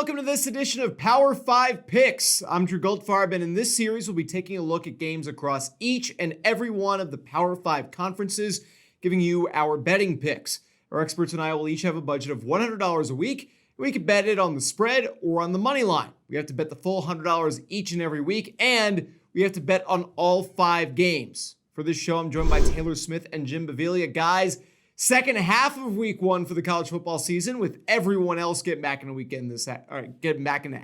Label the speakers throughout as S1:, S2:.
S1: welcome to this edition of Power 5 Picks. I'm Drew Goldfarb, and in this series, we'll be taking a look at games across each and every one of the Power 5 conferences, giving you our betting picks. Our experts and I will each have a budget of $100 a week. We can bet it on the spread or on the money line. We have to bet the full $100 each and every week, and we have to bet on all 5 games. For this show, I'm joined by Taylor Smith and Jim Baviglia. Guys, second half of week 1 for the college football season, with everyone else getting back into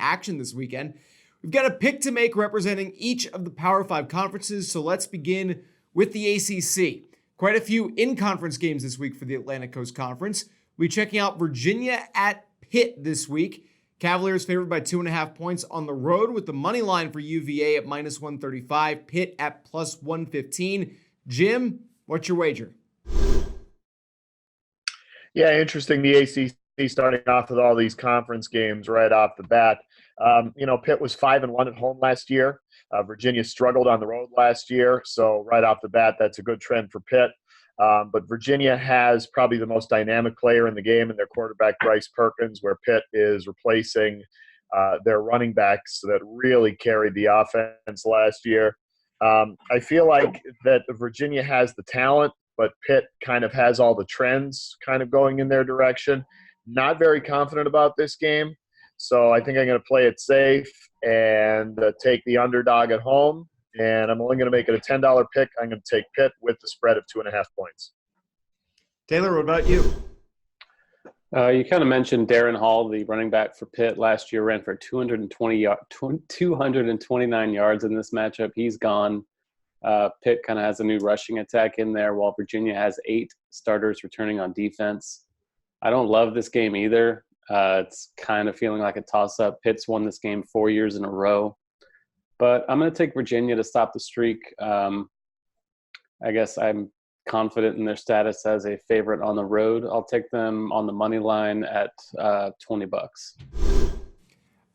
S1: action this weekend. We've got a pick to make representing each of the Power 5 conferences, so let's begin with the ACC. Quite a few in-conference games this week for the Atlantic Coast Conference. We're checking out Virginia at Pitt this week. Cavaliers favored by 2.5 points on the road, with the money line for UVA at minus 135, Pitt at plus 115. Jim, what's your wager?
S2: Yeah, interesting. The ACC starting off with all these conference games right off the bat. Pitt was 5-1 at home last year. Virginia struggled on the road last year, so right off the bat, that's a good trend for Pitt. But Virginia has probably the most dynamic player in the game in their quarterback, Bryce Perkins, where Pitt is replacing their running backs that really carried the offense last year. I feel like that Virginia has the talent, but Pitt kind of has all the trends kind of going in their direction. Not very confident about this game, so I think I'm going to play it safe and take the underdog at home. And I'm only going to make it a $10 pick. I'm going to take Pitt with the spread of 2.5 points.
S1: Taylor, what about you?
S3: You kind of mentioned Darren Hall, the running back for Pitt last year, ran for 229 yards in this matchup. He's gone. Pitt kind of has a new rushing attack in there, while Virginia has 8 starters returning on defense. I don't love this game either. It's kind of feeling like a toss-up. Pitt's won this game 4 years in a row. But I'm going to take Virginia to stop the streak. I guess I'm confident in their status as a favorite on the road. I'll take them on the money line at $20.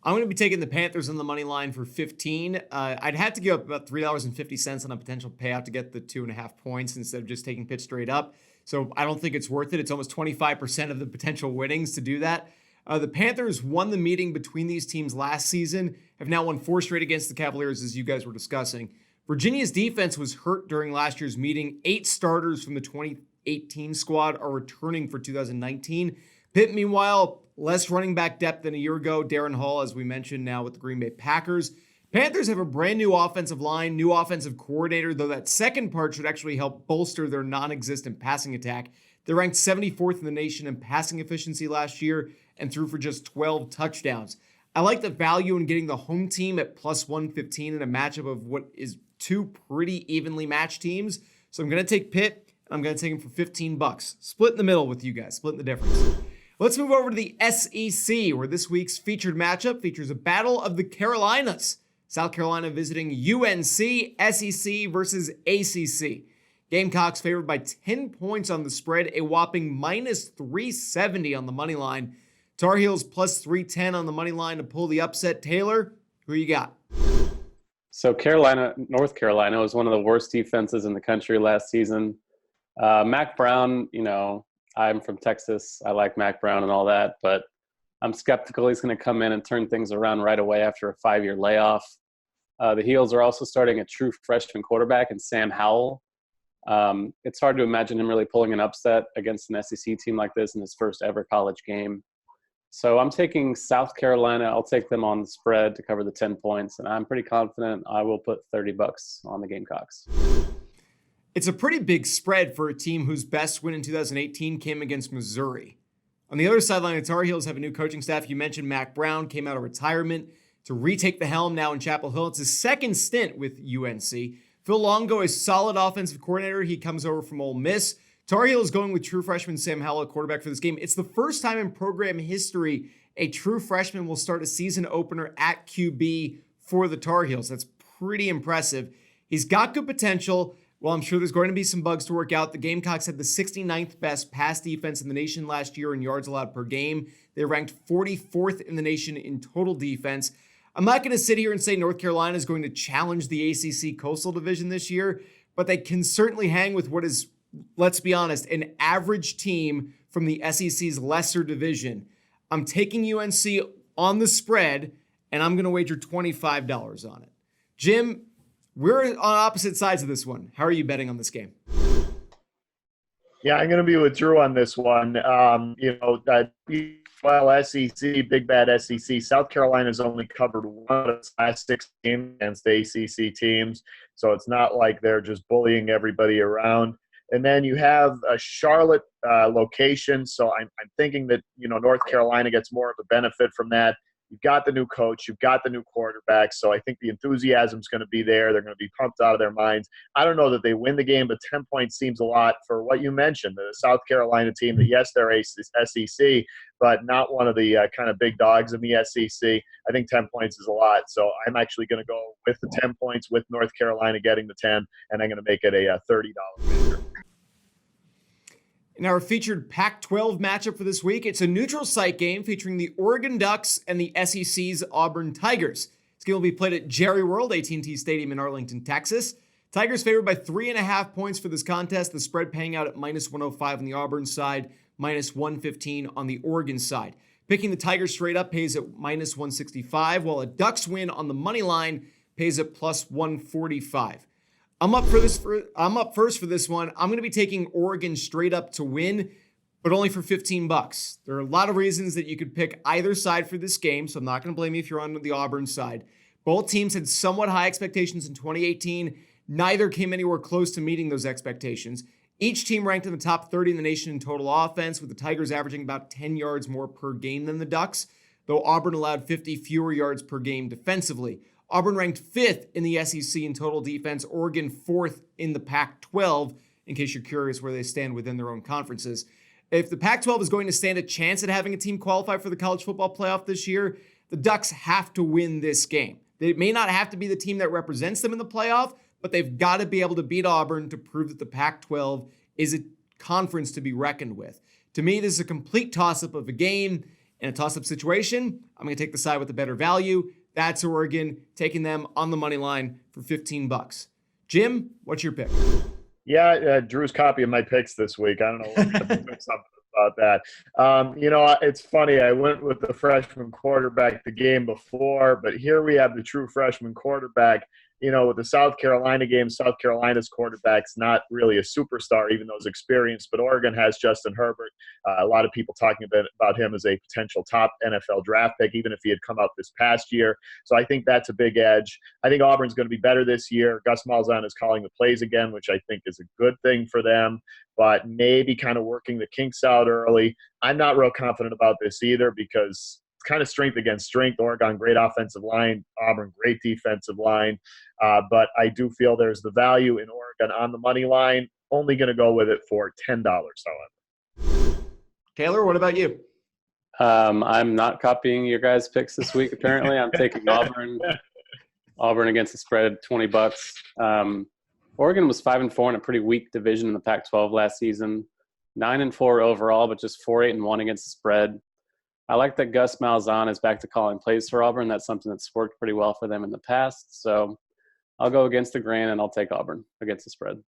S1: I'm going to be taking the Panthers on the money line for 15. I'd have to give up about $3.50 on a potential payout to get the 2.5 points instead of just taking Pitt straight up. So I don't think it's worth it. It's almost 25% of the potential winnings to do that. The Panthers won the meeting between these teams last season, have now won 4 straight against the Cavaliers, as you guys were discussing. Virginia's defense was hurt during last year's meeting. 8 starters from the 2018 squad are returning for 2019. Pitt, meanwhile, less running back depth than a year ago. Darren Hall, as we mentioned, now with the Green Bay Packers. Panthers have a brand new offensive line, new offensive coordinator, though that second part should actually help bolster their non-existent passing attack. They ranked 74th in the nation in passing efficiency last year and threw for just 12 touchdowns. I like the value in getting the home team at plus 115 in a matchup of what is 2 pretty evenly matched teams. So I'm going to take Pitt, and I'm going to take them for $15. Split in the middle with you guys, splitting the difference. Let's move over to the SEC, where this week's featured matchup features a battle of the Carolinas. South Carolina visiting UNC, SEC versus ACC. Gamecocks favored by 10 points on the spread, a whopping minus 370 on the money line. Tar Heels plus 310 on the money line to pull the upset. Taylor, who you got?
S3: So North Carolina was one of the worst defenses in the country last season. Mac Brown, I'm from Texas. I like Mac Brown and all that, but I'm skeptical he's going to come in and turn things around right away after a 5-year layoff. The Heels are also starting a true freshman quarterback in Sam Howell. It's hard to imagine him really pulling an upset against an SEC team like this in his first ever college game. So I'm taking South Carolina. I'll take them on the spread to cover the 10 points, and I'm pretty confident I will put $30 on the Gamecocks.
S1: It's a pretty big spread for a team whose best win in 2018 came against Missouri. On the other sideline, the Tar Heels have a new coaching staff. You mentioned Mac Brown came out of retirement to retake the helm now in Chapel Hill. It's his second stint with UNC. Phil Longo, a solid offensive coordinator. He comes over from Ole Miss. Tar Heels going with true freshman Sam Howell, quarterback for this game. It's the first time in program history a true freshman will start a season opener at QB for the Tar Heels. That's pretty impressive. He's got good potential. Well, I'm sure there's going to be some bugs to work out. The Gamecocks had the 69th best pass defense in the nation last year in yards allowed per game. They ranked 44th in the nation in total defense. I'm not going to sit here and say North Carolina is going to challenge the ACC Coastal Division this year, but they can certainly hang with what is, let's be honest, an average team from the SEC's lesser division. I'm taking UNC on the spread, and I'm going to wager $25 on it. Jim, we're on opposite sides of this one. How are you betting on this game?
S2: Yeah, I'm going to be with Drew on this one. SEC, big bad SEC. South Carolina's only covered one of its last 6 games against ACC teams, so it's not like they're just bullying everybody around. And then you have a Charlotte location, so I'm thinking that North Carolina gets more of a benefit from that. You've got the new coach, you've got the new quarterback, so I think the enthusiasm's going to be there. They're going to be pumped out of their minds. I don't know that they win the game, but 10 points seems a lot for what you mentioned, the South Carolina team that, yes, they're SEC, but not one of the kind of big dogs in the SEC. I think 10 points is a lot, so I'm actually going to go with the 10 points with North Carolina getting the 10, and I'm going to make it a $30 wager.
S1: In our featured Pac-12 matchup for this week, it's a neutral site game featuring the Oregon Ducks and the SEC's Auburn Tigers. This game will be played at Jerry World, AT&T Stadium in Arlington, Texas. Tigers favored by 3.5 points for this contest. The spread paying out at -105 on the Auburn side, -115 on the Oregon side. Picking the Tigers straight up pays at -165, while a Ducks win on the money line pays at +145. I'm up first for this one. I'm going to be taking Oregon straight up to win, but only for $15. There are a lot of reasons that you could pick either side for this game, so I'm not going to blame you if you're on the Auburn side. Both teams had somewhat high expectations in 2018. Neither came anywhere close to meeting those expectations. Each team ranked in the top 30 in the nation in total offense, with the Tigers averaging about 10 yards more per game than the Ducks, though Auburn allowed 50 fewer yards per game defensively. Auburn ranked 5th in the SEC in total defense, Oregon 4th in the Pac-12, in case you're curious where they stand within their own conferences. If the Pac-12 is going to stand a chance at having a team qualify for the college football playoff this year, the Ducks have to win this game. They may not have to be the team that represents them in the playoff, but they've got to be able to beat Auburn to prove that the Pac-12 is a conference to be reckoned with. To me, this is a complete toss-up of a game. In a toss-up situation, I'm going to take the side with the better value. That's Oregon, taking them on the money line for $15. Jim, what's your pick?
S2: Yeah, Drew's copying my picks this week. I don't know what to do something about that. It's funny. I went with the freshman quarterback the game before, but here we have the true freshman quarterback. With the South Carolina game, South Carolina's quarterback's not really a superstar, even though he's experienced, but Oregon has Justin Herbert. A lot of people talking about him as a potential top NFL draft pick, even if he had come out this past year. So I think that's a big edge. I think Auburn's going to be better this year. Gus Malzahn is calling the plays again, which I think is a good thing for them, but maybe kind of working the kinks out early. I'm not real confident about this either because it's kind of strength against strength. Oregon, great offensive line. Auburn, great defensive line. But I do feel there's the value in Oregon on the money line. Only going to go with it for $10, however.
S1: Taylor, what about you?
S3: I'm not copying your guys' picks this week, apparently. I'm taking Auburn. Auburn against the spread, $20. Oregon was 5-4 in a pretty weak division in the Pac-12 last season. 9-4 overall, but just 4-8-1 against the spread. I like that Gus Malzahn is back to calling plays for Auburn. That's something that's worked pretty well for them in the past. So I'll go against the grain, and I'll take Auburn against the spread.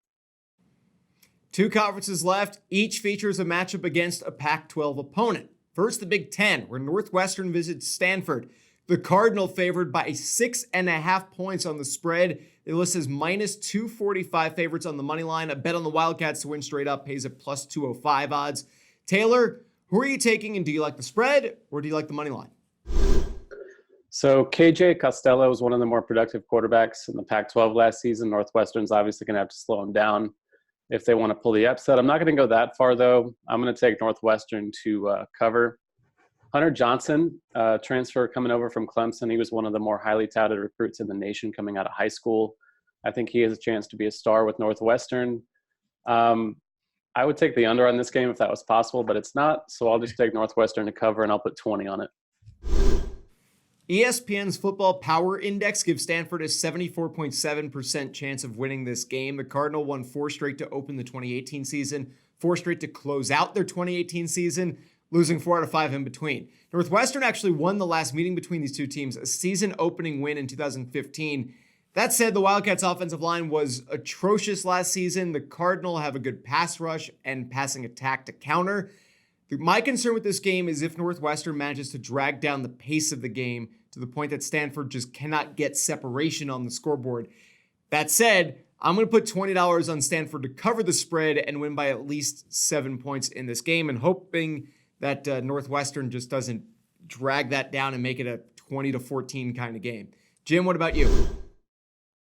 S1: 2 conferences left. Each features a matchup against a Pac-12 opponent. First, the Big Ten, where Northwestern visits Stanford. The Cardinal favored by 6.5 points on the spread. They list as -245 favorites on the money line. A bet on the Wildcats to win straight up pays at +205 odds. Taylor, who are you taking, and do you like the spread or do you like the money line?
S3: So KJ Costello was one of the more productive quarterbacks in the Pac-12 last season. Northwestern's obviously going to have to slow him down if they want to pull the upset. I'm not going to go that far, though. I'm going to take Northwestern to cover. Hunter Johnson, transfer coming over from Clemson. He was one of the more highly touted recruits in the nation coming out of high school. I think he has a chance to be a star with Northwestern. I would take the under on this game if that was possible, but it's not. So I'll just take Northwestern to cover, and I'll put 20 on it.
S1: ESPN's Football Power Index gives Stanford a 74.7% chance of winning this game. The Cardinal won 4 straight to open the 2018 season, 4 straight to close out their 2018 season, losing 4 out of 5 in between. Northwestern actually won the last meeting between these two teams, a season-opening win in 2015. That said, the Wildcats' offensive line was atrocious last season. The Cardinal have a good pass rush and passing attack to counter. My concern with this game is if Northwestern manages to drag down the pace of the game to the point that Stanford just cannot get separation on the scoreboard. That said, I'm going to put $20 on Stanford to cover the spread and win by at least 7 points in this game, and hoping that Northwestern just doesn't drag that down and make it a 20-14 kind of game. Jim, what about you?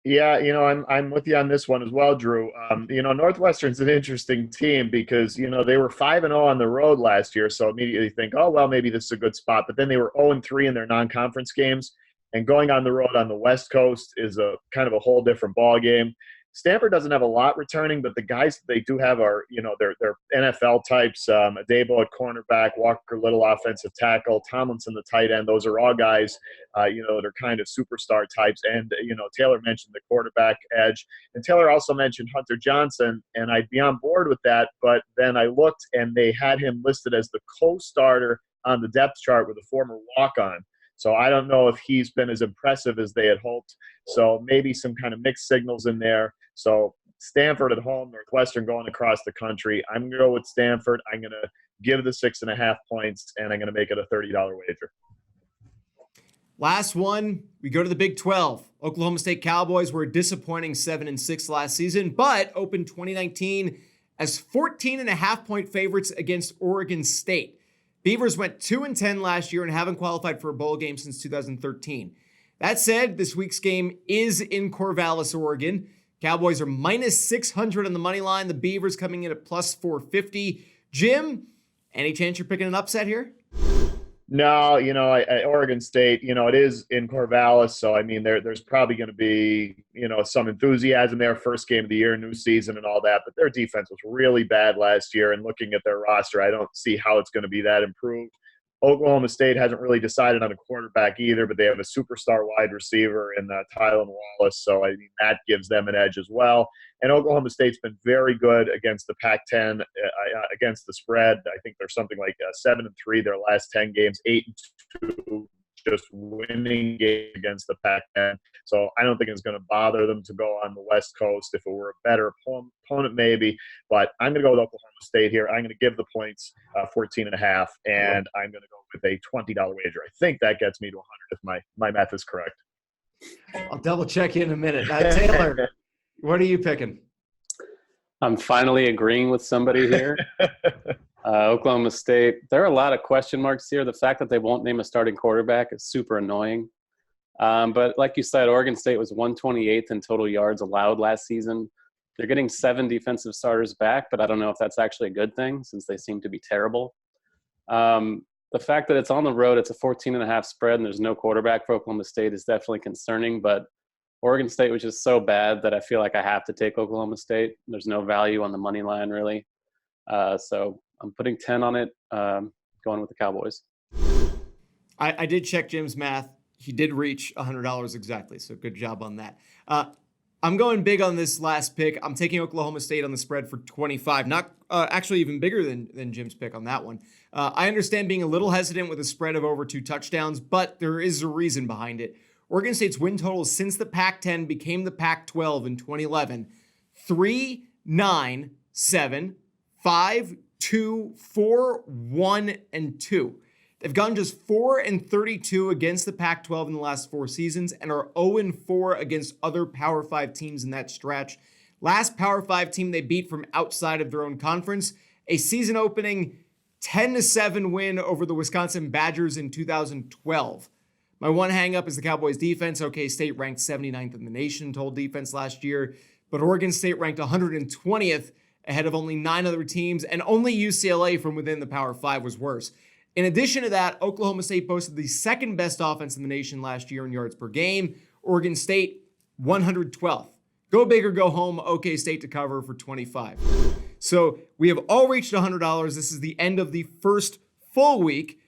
S2: Yeah, I'm with you on this one as well, Drew. Northwestern's an interesting team because, they were 5-0 on the road last year, so immediately think, oh, well, maybe this is a good spot. But then they were 0-3 in their non-conference games, and going on the road on the West Coast is a kind of a whole different ball game. Stanford doesn't have a lot returning, but the guys that they do have are, they're NFL types. Adebo at cornerback, Walker Little offensive tackle, Tomlinson the tight end. Those are all guys, that are kind of superstar types. And, Taylor mentioned the quarterback edge. And Taylor also mentioned Hunter Johnson, and I'd be on board with that. But then I looked, and they had him listed as the co-starter on the depth chart with a former walk-on. So I don't know if he's been as impressive as they had hoped. So maybe some kind of mixed signals in there. So Stanford at home, Northwestern going across the country. I'm going to go with Stanford. I'm going to give the 6.5 points, and I'm going to make it a $30 wager.
S1: Last one, we go to the Big 12. Oklahoma State Cowboys were a disappointing 7-6 last season, but opened 2019 as 14.5-point favorites against Oregon State. Beavers went 2-10 last year and haven't qualified for a bowl game since 2013. That said, this week's game is in Corvallis, Oregon. Cowboys are minus 600 on the money line. The Beavers coming in at plus 450. Jim, any chance you're picking an upset here?
S2: No, at Oregon State, it is in Corvallis. So, I mean, there's probably going to be, some enthusiasm there. First game of the year, new season and all that. But their defense was really bad last year. And looking at their roster, I don't see how it's going to be that improved. Oklahoma State hasn't really decided on a quarterback either, but they have a superstar wide receiver in Tylan Wallace. So, I mean, that gives them an edge as well. And Oklahoma State's been very good against the Pac-10, against the spread. I think they're something like 7-3 their last 10 games, 8-2 just winning games against the Pac-10. So I don't think it's going to bother them to go on the West Coast. If it were a better opponent, maybe. But I'm going to go with Oklahoma State here. I'm going to give the points 14.5, and I'm going to go with a $20 wager. I think that gets me to 100 if my math is correct.
S1: I'll double check in a minute. Taylor, what are you picking?
S3: I'm finally agreeing with somebody here. Oklahoma State, there are a lot of question marks here. The fact that they won't name a starting quarterback is super annoying. But like you said, Oregon State was 128th in total yards allowed last season. They're getting 7 defensive starters back, but I don't know if that's actually a good thing since they seem to be terrible. The fact that it's on the road, it's a 14.5 spread, and there's no quarterback for Oklahoma State is definitely concerning. But Oregon State was just so bad that I feel like I have to take Oklahoma State. There's no value on the money line, really. So I'm putting 10 on it, going with the Cowboys.
S1: I did check Jim's math. He did reach $100 exactly, so good job on that. I'm going big on this last pick. I'm taking Oklahoma State on the spread for 25. Not actually even bigger than Jim's pick on that one. I understand being a little hesitant with a spread of over 2 touchdowns, but there is a reason behind it. Oregon State's win totals since the Pac-10 became the Pac-12 in 2011: 3, 9, 7, 5, 2, 4, 1, and 2. They've gone just 4-32 against the Pac-12 in the last 4 seasons and are 0-4 against other Power 5 teams in that stretch. Last Power 5 team they beat from outside of their own conference, a season-opening 10-7 win over the Wisconsin Badgers in 2012. My one hang-up is the Cowboys' defense. OK State ranked 79th in the nation total defense last year, but Oregon State ranked 120th ahead of only 9 other teams, and only UCLA from within the Power 5 was worse. In addition to that, Oklahoma State posted the second best offense in the nation last year in yards per game. Oregon State, 112th. Go big or go home, OK State to cover for 25. So we have all reached $100. This is the end of the first full week.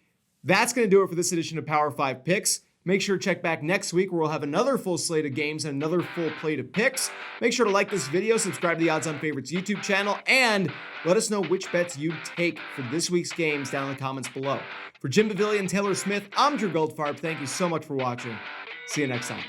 S1: That's going to do it for this edition of Power 5 Picks. Make sure to check back next week where we'll have another full slate of games and another full plate of picks. Make sure to like this video, subscribe to the Odds On Favorites YouTube channel, and let us know which bets you'd take for this week's games down in the comments below. For Jim Bavili and Taylor Smith, I'm Drew Goldfarb. Thank you so much for watching. See you next time.